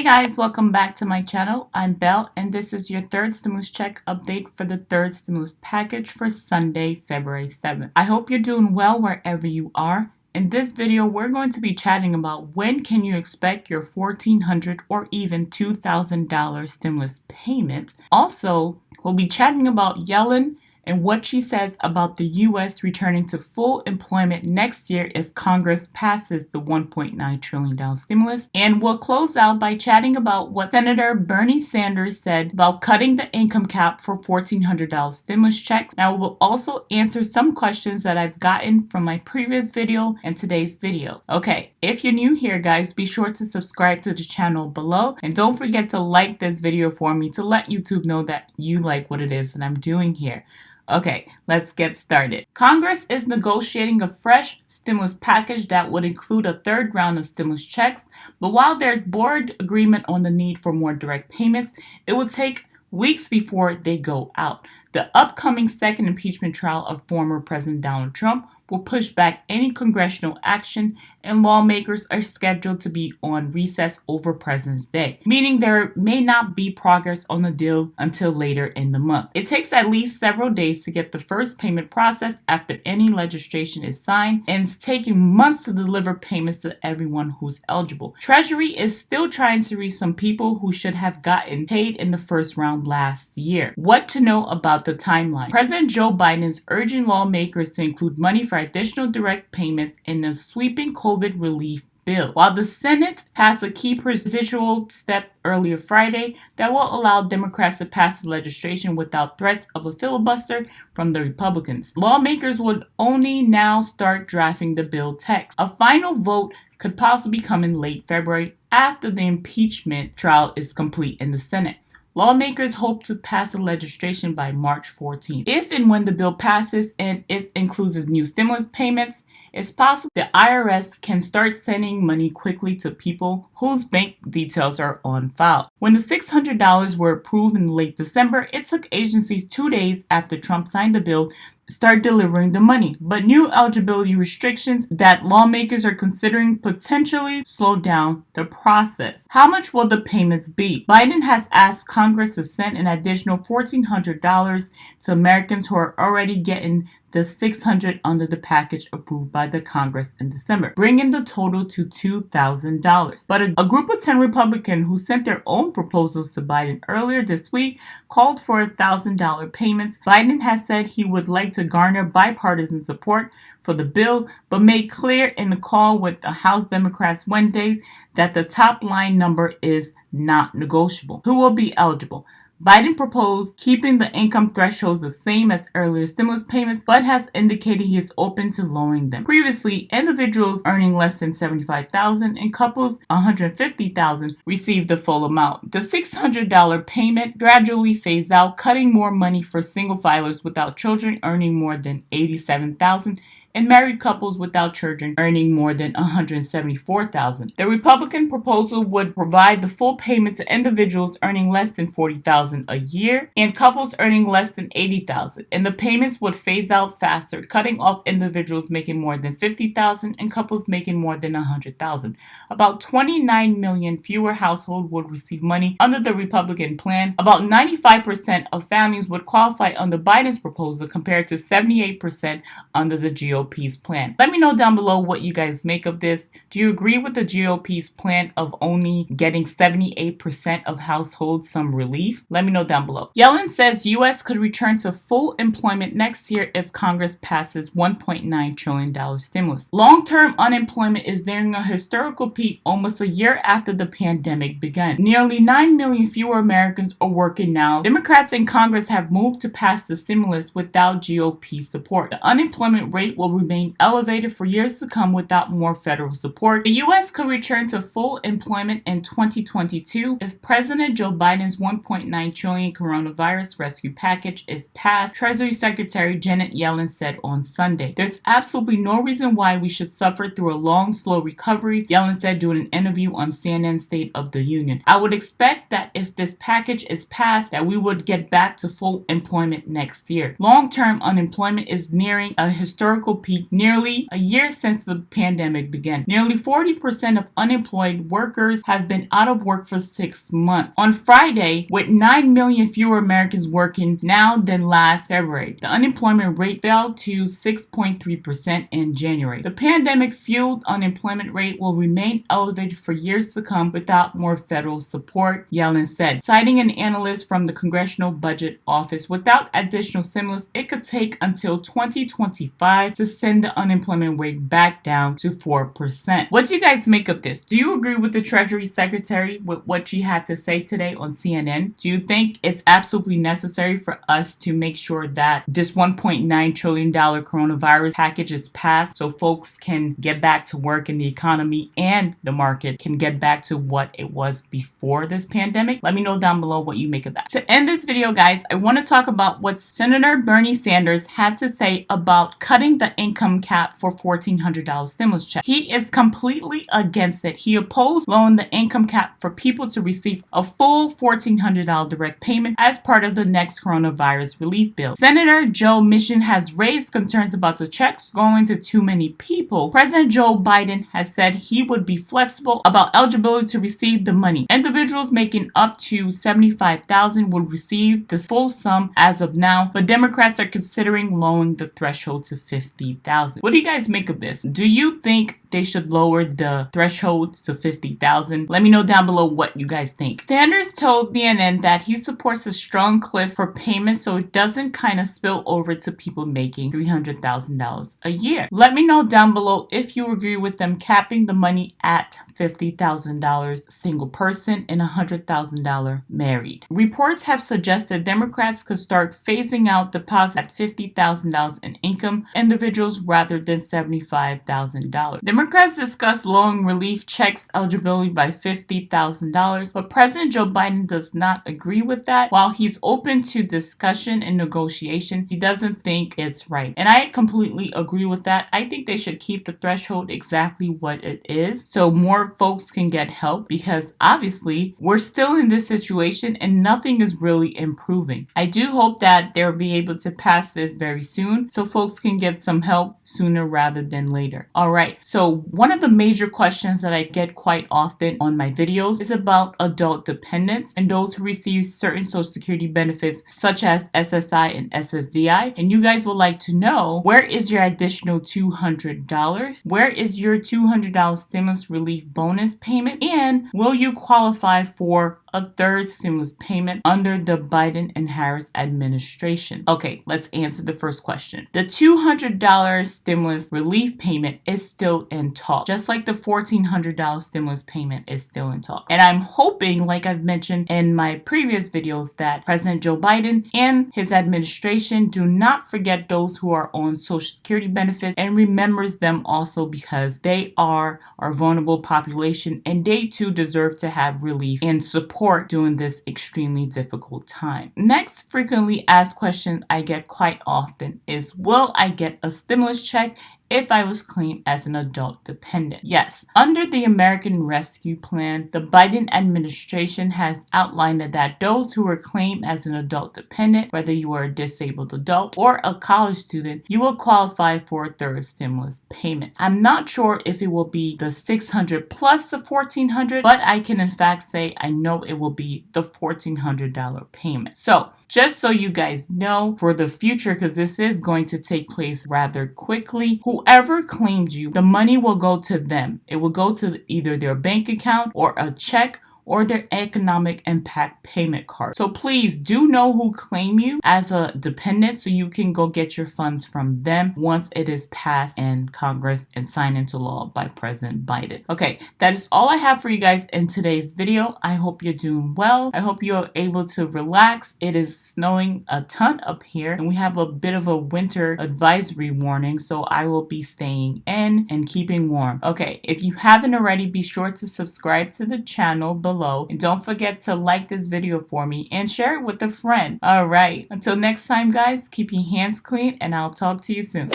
Hey guys, welcome back to my channel. I'm Belle and this is your third stimulus check update for the third stimulus package for Sunday, February 7th. I hope you're doing well wherever you are. In this video, we're going to be chatting about when can you expect your $1,400 or even $2,000 stimulus payment. Also, we'll be chatting about Yellen and what she says about the U.S. returning to full employment next year if Congress passes the $1.9 trillion stimulus. And we'll close out by chatting about what Senator Bernie Sanders said about cutting the income cap for $1,400 stimulus checks. Now, we'll also answer some questions that I've gotten from my previous video and today's video. Okay, if you're new here, guys, be sure to subscribe to the channel below. And don't forget to like this video for me to let YouTube know that you like what it is that I'm doing here. Okay, let's get started. Congress is negotiating a fresh stimulus package that would include a third round of stimulus checks, but while there's broad agreement on the need for more direct payments, it will take weeks before they go out. The upcoming second impeachment trial of former President Donald Trump will push back any congressional action, and lawmakers are scheduled to be on recess over President's Day, meaning there may not be progress on the deal until later in the month. It takes at least several days to get the first payment processed after any legislation is signed, and it's taking months to deliver payments to everyone who's eligible. Treasury is still trying to reach some people who should have gotten paid in the first round last year. What to know about the timeline? President Joe Biden is urging lawmakers to include money for additional direct payments in the sweeping COVID relief bill, while the Senate passed a key procedural step earlier Friday that will allow Democrats to pass the legislation without threats of a filibuster from the Republicans. Lawmakers would only now start drafting the bill text. A final vote could possibly come in late February after the impeachment trial is complete in the Senate. Lawmakers hope to pass the legislation by March 14th. If and when the bill passes and it includes new stimulus payments, it's possible the IRS can start sending money quickly to people whose bank details are on file. When the $600 were approved in late December, it took agencies 2 days after Trump signed the bill start delivering the money, but new eligibility restrictions that lawmakers are considering potentially slow down the process. How much will the payments be? Biden has asked Congress to send an additional $1,400 to Americans who are already getting the $600 under the package approved by the Congress in December, bringing the total to $2,000. But a group of 10 Republicans who sent their own proposals to Biden earlier this week called for $1,000 payments. Biden has said he would like to garner bipartisan support for the bill, but made clear in the call with the House Democrats Wednesday that the top line number is not negotiable. Who will be eligible? Biden proposed keeping the income thresholds the same as earlier stimulus payments, but has indicated he is open to lowering them. Previously, individuals earning less than $75,000 and couples $150,000 received the full amount. The $600 payment gradually fades out, cutting more money for single filers without children earning more than $87,000 and married couples without children earning more than $174,000. The Republican proposal would provide the full payment to individuals earning less than $40,000 a year and couples earning less than $80,000, and the payments would phase out faster, cutting off individuals making more than $50,000 and couples making more than $100,000. About 29 million fewer households would receive money under the Republican plan. About 95% of families would qualify under Biden's proposal compared to 78% under the GOP's plan. Let me know down below what you guys make of this. Do you agree with the GOP's plan of only getting 78% of households some relief? Let me know down below. Yellen says U.S. could return to full employment next year if Congress passes $1.9 trillion stimulus. Long-term unemployment is nearing a historical peak almost a year after the pandemic began. Nearly 9 million fewer Americans are working now. Democrats in Congress have moved to pass the stimulus without GOP support. The unemployment rate will remain elevated for years to come without more federal support. The U.S. could return to full employment in 2022 if President Joe Biden's $1.9 trillion coronavirus rescue package is passed, Treasury Secretary Janet Yellen said on Sunday. There's absolutely no reason why we should suffer through a long, slow recovery, Yellen said during an interview on CNN State of the Union. I would expect that if this package is passed, that we would get back to full employment next year. Long-term unemployment is nearing a historical peak nearly a year since the pandemic began. Nearly 40% of unemployed workers have been out of work for 6 months. On Friday, with 9 million fewer Americans working now than last February, the unemployment rate fell to 6.3% in January. The pandemic-fueled unemployment rate will remain elevated for years to come without more federal support, Yellen said, citing an analyst from the Congressional Budget Office. Without additional stimulus, it could take until 2025 to send the unemployment rate back down to 4%. What do you guys make of this? Do you agree with the Treasury Secretary with what she had to say today on CNN? Do you think it's absolutely necessary for us to make sure that this $1.9 trillion coronavirus package is passed so folks can get back to work and the economy and the market can get back to what it was before this pandemic? Let me know down below what you make of that. To end this video, guys, I want to talk about what Senator Bernie Sanders had to say about cutting the income cap for $1,400 stimulus check. He is completely against it. He opposed lowering the income cap for people to receive a full $1,400 direct payment as part of the next coronavirus relief bill. Senator Joe Manchin has raised concerns about the checks going to too many people. President Joe Biden has said he would be flexible about eligibility to receive the money. Individuals making up to $75,000 will receive the full sum as of now, but Democrats are considering lowering the threshold to $50,000. What do you guys make of this? Do you think they should lower the threshold to $50,000? Let me know down below what you guys think. Sanders told CNN that he supports a strong cliff for payments so it doesn't kind of spill over to people making $300,000 a year. Let me know down below if you agree with them capping the money at $50,000 single person and $100,000 married. Reports have suggested Democrats could start phasing out deposits at $50,000 in income individuals rather than $75,000. Democrats discussed lowering relief checks eligibility by $50,000, but President Joe Biden does not agree with that. While he's open to discussion and negotiation, he doesn't think it's right. And I completely agree with that. I think they should keep the threshold exactly what it is so more folks can get help, because obviously we're still in this situation and nothing is really improving. I do hope that they'll be able to pass this very soon so folks can get some help sooner rather than later. All right, so one of the major questions that I get quite often on my videos is about adult dependents and those who receive certain Social Security benefits such as SSI and SSDI. And you guys would like to know, where is your additional $200? Where is your $200 stimulus relief bonus payment? And will you qualify for a third stimulus payment under the Biden and Harris administration? Okay, let's answer the first question. The $200 stimulus relief payment is still in talk, just like the $1,400 stimulus payment is still in talk. And I'm hoping, like I've mentioned in my previous videos, that President Joe Biden and his administration do not forget those who are on Social Security benefits and remembers them also, because they are our vulnerable population and they too deserve to have relief and support during this extremely difficult time. Next frequently asked question I get quite often is, will I get a stimulus check if I was claimed as an adult dependent? Yes. Under the American Rescue Plan, the Biden administration has outlined that those who were claimed as an adult dependent, whether you are a disabled adult or a college student, you will qualify for a third stimulus payment. I'm not sure if it will be the $600 plus the $1,400, but I can in fact say I know it will be the $1,400 payment. So just so you guys know for the future, because this is going to take place rather quickly, whoever claimed you, the money will go to them. It will go to either their bank account or a check or their economic impact payment card. So please do know who claimed you as a dependent so you can go get your funds from them once it is passed in Congress and signed into law by President Biden. Okay, that is all I have for you guys in today's video. I hope you're doing well. I hope you're able to relax. It is snowing a ton up here and we have a bit of a winter advisory warning, so I will be staying in and keeping warm. Okay, if you haven't already, be sure to subscribe to the channel below. And don't forget to like this video for me and share it with a friend. All right, until next time, guys, keep your hands clean and I'll talk to you soon.